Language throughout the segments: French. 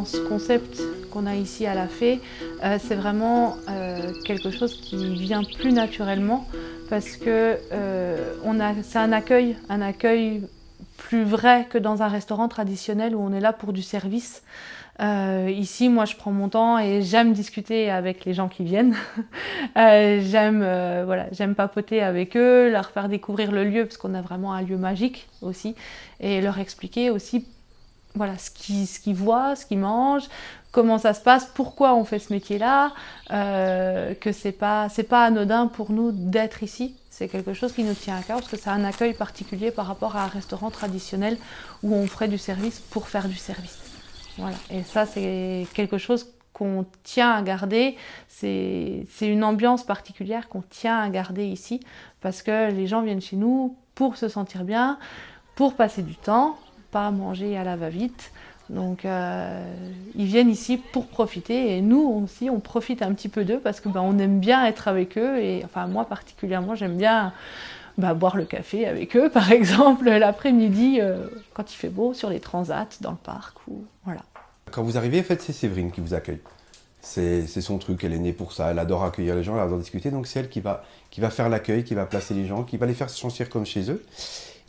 ce concept qu'on a ici à la Fée, c'est vraiment quelque chose qui vient plus naturellement parce que c'est un accueil plus vrai que dans un restaurant traditionnel où on est là pour du service. Ici, moi, je prends mon temps et j'aime discuter avec les gens qui viennent. J'aime papoter avec eux, leur faire découvrir le lieu parce qu'on a vraiment un lieu magique aussi et leur expliquer aussi voilà, ce qu'ils voient, ce qu'ils mangent, comment ça se passe, pourquoi on fait ce métier-là, que c'est pas anodin pour nous d'être ici. C'est quelque chose qui nous tient à cœur parce que c'est un accueil particulier par rapport à un restaurant traditionnel où on ferait du service pour faire du service. Voilà. Et ça, c'est quelque chose qu'on tient à garder. C'est une ambiance particulière qu'on tient à garder ici parce que les gens viennent chez nous pour se sentir bien, pour passer du temps, pas manger à la va-vite. Donc ils viennent ici pour profiter et nous aussi on profite un petit peu d'eux parce que on aime bien être avec eux et enfin moi particulièrement j'aime bien boire le café avec eux par exemple l'après-midi quand il fait beau sur les transats dans le parc ou voilà. Quand vous arrivez en fait c'est Séverine qui vous accueille. C'est son truc, elle est née pour ça, elle adore accueillir les gens, elle adore discuter, donc c'est elle qui va faire l'accueil, qui va placer les gens, qui va les faire se sentir comme chez eux.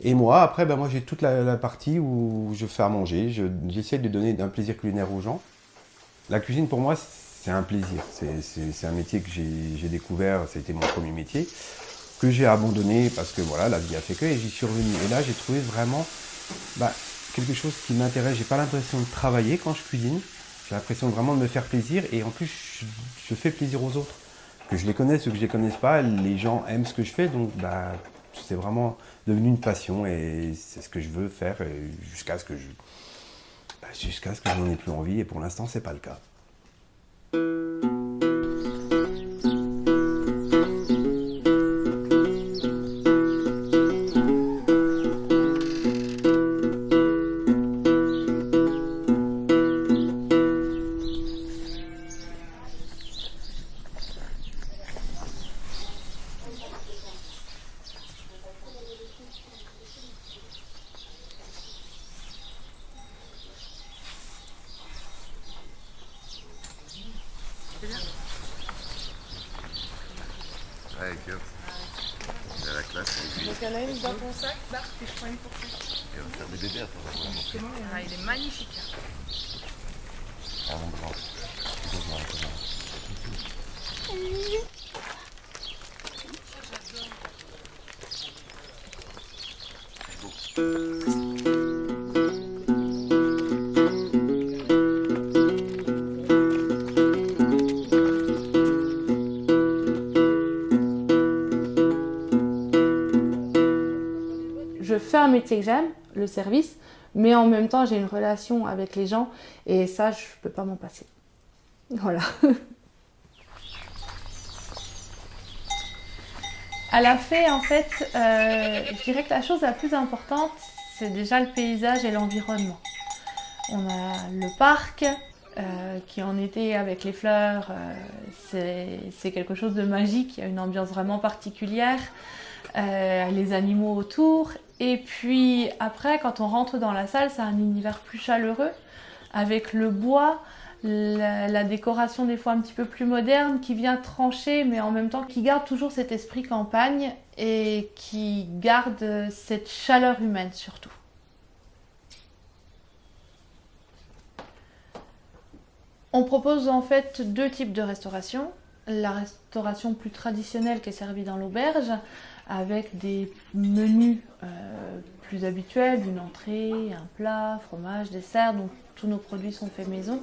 Et moi, après, moi j'ai toute la partie où je fais à manger, j'essaie de donner un plaisir culinaire aux gens. La cuisine pour moi c'est un plaisir, c'est un métier que j'ai découvert, c'était mon premier métier, que j'ai abandonné parce que voilà, la vie a fait que, et j'y suis revenu. Et là j'ai trouvé vraiment quelque chose qui m'intéresse, j'ai pas l'impression de travailler quand je cuisine. J'ai l'impression vraiment de me faire plaisir et en plus je fais plaisir aux autres. Que je les connaisse ou que je les connaisse pas, les gens aiment ce que je fais donc c'est vraiment devenu une passion et c'est ce que je veux faire jusqu'à ce que je n'en ai plus envie et pour l'instant c'est pas le cas. Ouais, Kurt. C'est la classe. Donc il y en a une dans ton sac, Bart, puis je prends une pour toi. Et on va faire des bébés après. Ah, il est magnifique. Ah, mon blanc. Je fais un métier que j'aime, le service, mais en même temps j'ai une relation avec les gens et ça je peux pas m'en passer. Voilà. À la Fée en fait, je dirais que la chose la plus importante c'est déjà le paysage et l'environnement. On a le parc qui en été avec les fleurs, c'est quelque chose de magique, il y a une ambiance vraiment particulière. Les animaux autour et puis après quand on rentre dans la salle c'est un univers plus chaleureux avec le bois, la décoration des fois un petit peu plus moderne qui vient trancher mais en même temps qui garde toujours cet esprit campagne et qui garde cette chaleur humaine surtout. On propose en fait deux types de restauration. La restauration plus traditionnelle qui est servie dans l'auberge avec des menus plus habituels, une entrée, un plat, fromage, dessert, donc tous nos produits sont faits maison.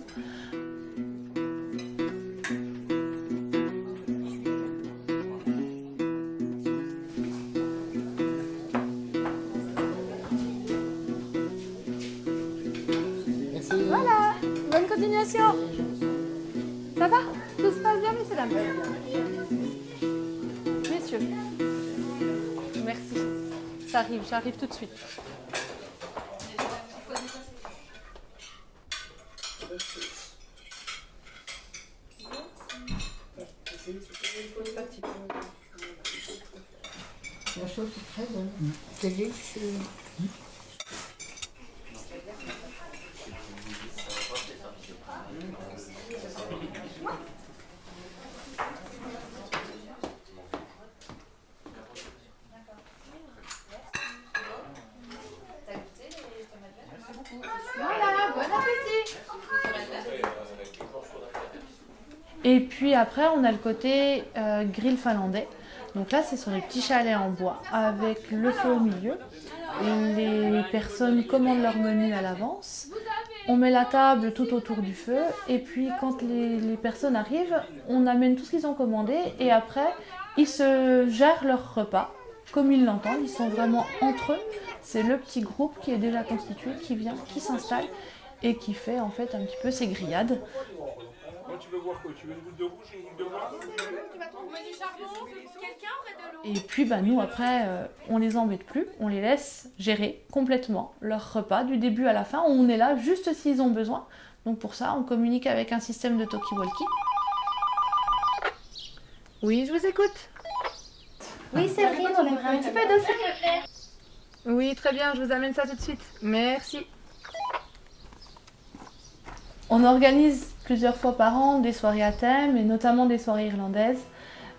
Voilà, bonne continuation. Ça va? Tout se passe bien, messieurs, dames? Messieurs. Merci. Ça arrive, j'arrive tout de suite. La chose est très bonne. C'est délicieux. Et puis après, on a le côté grill finlandais. Donc là, c'est sur les petits chalets en bois avec le feu au milieu. Les personnes commandent leur menu à l'avance. On met la table tout autour du feu. Et puis quand les personnes arrivent, on amène tout ce qu'ils ont commandé. Et après, ils se gèrent leur repas comme ils l'entendent. Ils sont vraiment entre eux. C'est le petit groupe qui est déjà constitué, qui vient, qui s'installe et qui fait en fait un petit peu ses grillades. Tu veux voir quoi? Tu veux une goutte de rouge, une goutte de blanc? Tu vas trouver du charbon? Quelqu'un aurait de l'eau? Et puis nous après, on les embête plus, on les laisse gérer complètement leur repas du début à la fin. On est là juste s'ils ont besoin. Donc pour ça, on communique avec un système de talkie-walkie. Oui, je vous écoute. Oui, Séverine, on aimerait un petit peu d'eau, s'il te plaît. Oui, très bien, je vous amène ça tout de suite. Merci. On organise plusieurs fois par an des soirées à thème, et notamment des soirées irlandaises.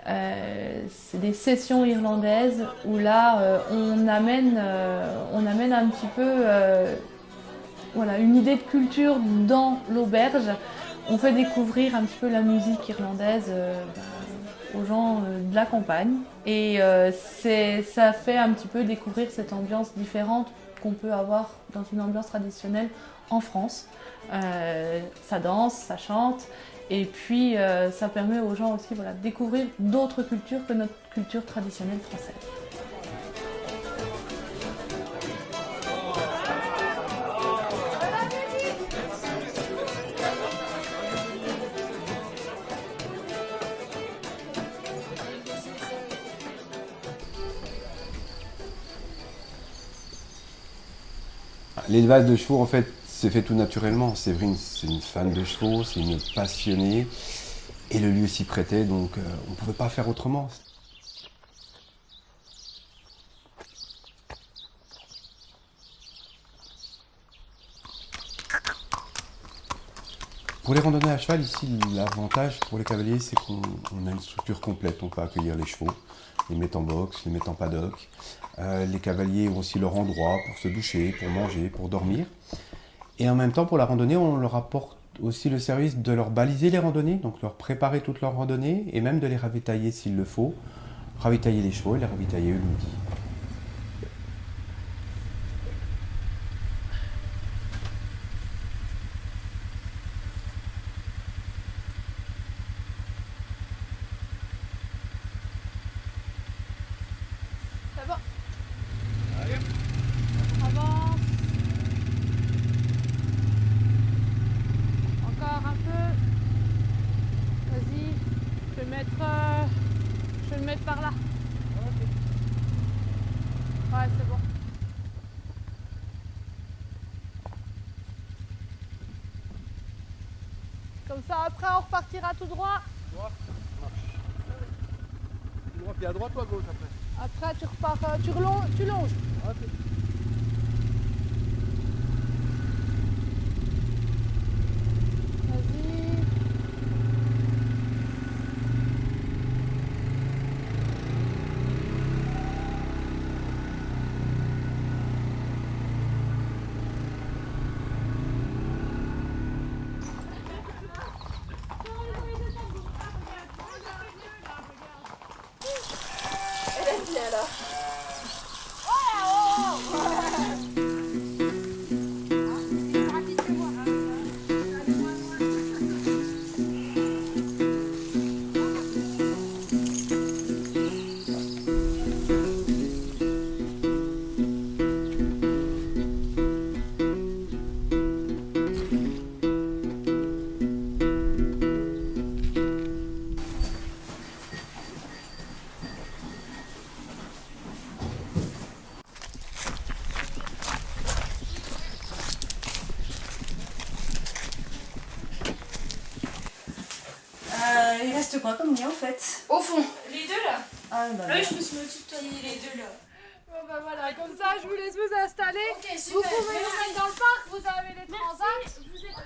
C'est des sessions irlandaises où là, on amène un petit peu une idée de culture dans l'auberge. On fait découvrir un petit peu la musique irlandaise aux gens de la campagne. Et ça fait un petit peu découvrir cette ambiance différente qu'on peut avoir dans une ambiance traditionnelle en France. Ça danse, ça chante, et puis ça permet aux gens aussi de découvrir d'autres cultures que notre culture traditionnelle française. L'élevage de chevaux, en fait, c'est fait tout naturellement. Séverine, c'est une fan de chevaux, c'est une passionnée. Et le lieu s'y prêtait, donc on ne pouvait pas faire autrement. Pour les randonnées à cheval, ici, l'avantage pour les cavaliers, c'est qu'on a une structure complète. On peut accueillir les chevaux, les mettre en box, les mettre en paddock. Les cavaliers ont aussi leur endroit pour se doucher, pour manger, pour dormir. Et en même temps, pour la randonnée, on leur apporte aussi le service de leur baliser les randonnées, donc leur préparer toutes leurs randonnées, et même de les ravitailler s'il le faut, ravitailler les chevaux et les ravitailler le midi. Ça va. Avance. Encore un peu. Vas-y. Je vais le mettre par là. Ouais, c'est bon. Comme ça, après, on repartira tout droit. Droit, puis à droite ou à gauche après? Après, tu repars, tu longes. Vas-y. Il reste quoi comme lien en fait? Au fond. Les deux là. Ah bah Oui, je me suis mis au-dessus de toi. Les deux là. Bon bah voilà, comme ça je vous laisse vous installer. Ok, Vous super. pouvez vous mettre dans le parc, vous avez les transats.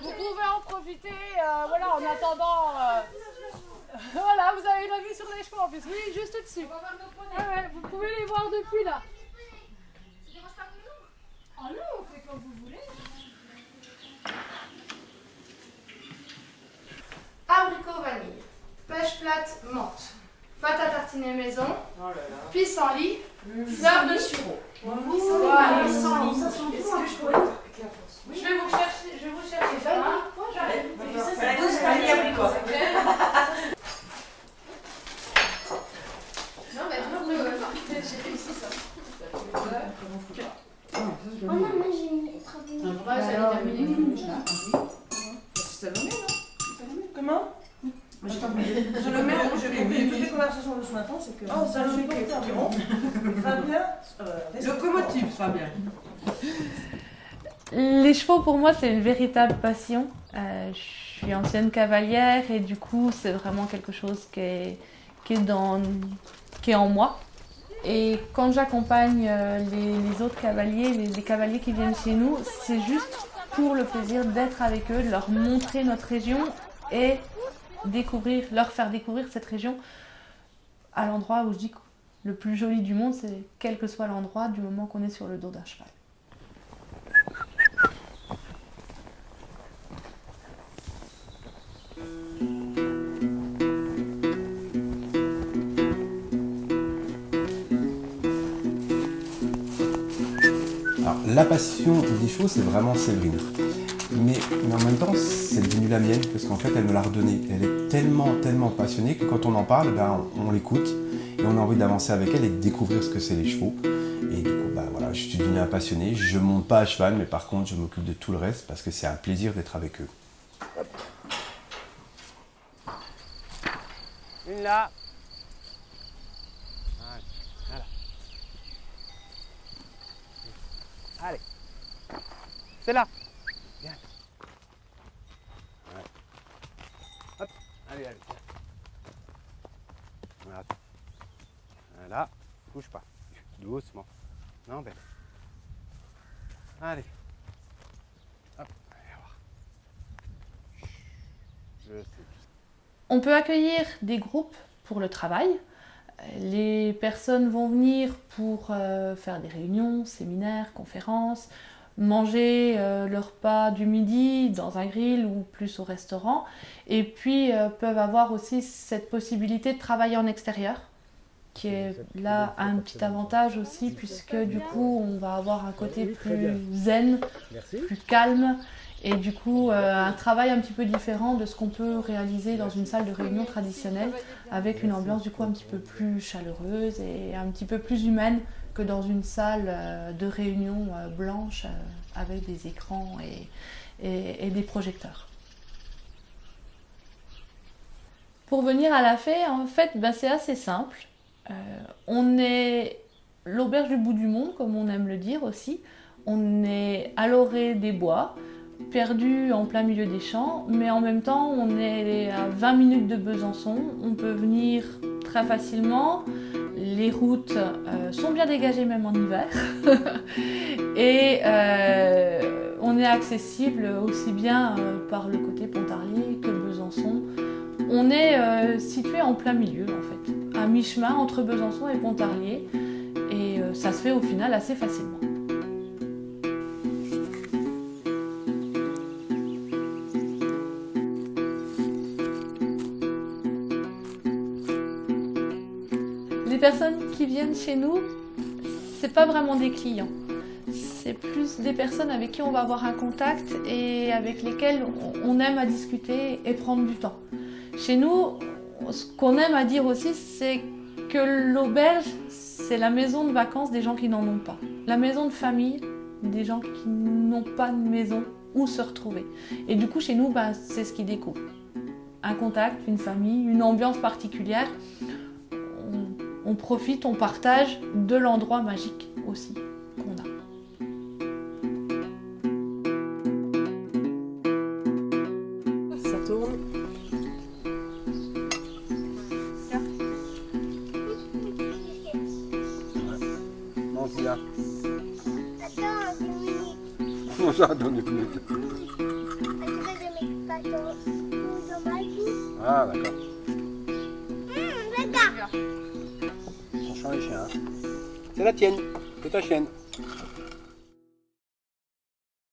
Vous pouvez en profiter, en attendant. Voilà, vous avez la vue sur les chevaux en plus. Oui, juste dessus. Ouais, vous pouvez les voir depuis là. Ah non, on fait comme vous voulez. Abricot vanille. Oh non, moi j'ai travaillé. Bah, ça Alors, a terminé. C'est Salomé, non Comment Salomé, j'ai oublié toutes les conversations de ce matin, c'est que... Oh, ça Salomé je qui est environ. Fabien, Locomotive, Fabien. Les chevaux, pour moi, c'est une véritable passion. Je suis ancienne cavalière et du coup, c'est vraiment quelque chose qui est en moi. Et quand j'accompagne les autres cavaliers, les cavaliers qui viennent chez nous, c'est juste pour le plaisir d'être avec eux, de leur montrer notre région et leur faire découvrir cette région à l'endroit où je dis que le plus joli du monde, c'est quel que soit l'endroit, du moment qu'on est sur le dos d'un cheval. Alors, la passion des chevaux, c'est vraiment Séverine. Mais en même temps, c'est devenu la mienne, parce qu'en fait, elle me l'a redonné. Elle est tellement passionnée que quand on en parle, on l'écoute et on a envie d'avancer avec elle et de découvrir ce que c'est les chevaux. Et du coup, voilà, je suis devenu un passionné. Je ne monte pas à cheval, mais par contre, je m'occupe de tout le reste parce que c'est un plaisir d'être avec eux. Une là. Voilà. Allez. C'est là. Bien. Ouais. Hop. Allez. Voilà. Voilà. Bouge pas. Doucement. Non, belle. Allez. Hop. Allez, voir. Je sais. On peut accueillir des groupes pour le travail. Les personnes vont venir pour faire des réunions, séminaires, conférences, manger le repas du midi dans un grill ou plus au restaurant. Et puis peuvent avoir aussi cette possibilité de travailler en extérieur, qui est là un petit avantage aussi, puisque du coup on va avoir un côté plus zen, plus calme. Et du coup, un travail un petit peu différent de ce qu'on peut réaliser dans une salle de réunion traditionnelle, avec une ambiance du coup un petit peu plus chaleureuse et un petit peu plus humaine que dans une salle de réunion blanche avec des écrans et des projecteurs. Pour venir à la fée, en fait, c'est assez simple. On est l'auberge du bout du monde, comme on aime le dire aussi. On est à l'orée des bois, perdu en plein milieu des champs, mais en même temps on est à 20 minutes de Besançon, on peut venir très facilement, les routes sont bien dégagées même en hiver et on est accessible aussi bien par le côté Pontarlier que Besançon. On est situé en plein milieu en fait, à mi-chemin entre Besançon et Pontarlier et ça se fait au final assez facilement. Les personnes qui viennent chez nous, c'est pas vraiment des clients. C'est plus des personnes avec qui on va avoir un contact et avec lesquelles on aime à discuter et prendre du temps. Chez nous, ce qu'on aime à dire aussi, c'est que l'auberge, c'est la maison de vacances des gens qui n'en ont pas. La maison de famille des gens qui n'ont pas de maison où se retrouver. Et du coup, chez nous, c'est ce qu'ils découvrent. Un contact, une famille, une ambiance particulière. On profite, on partage de l'endroit magique aussi qu'on a. Ça tourne. Non, c'est là. Attends, 2 minutes. je Ah, d'accord. Regarde. On change les chiens. Hein. C'est la tienne. C'est ta chienne.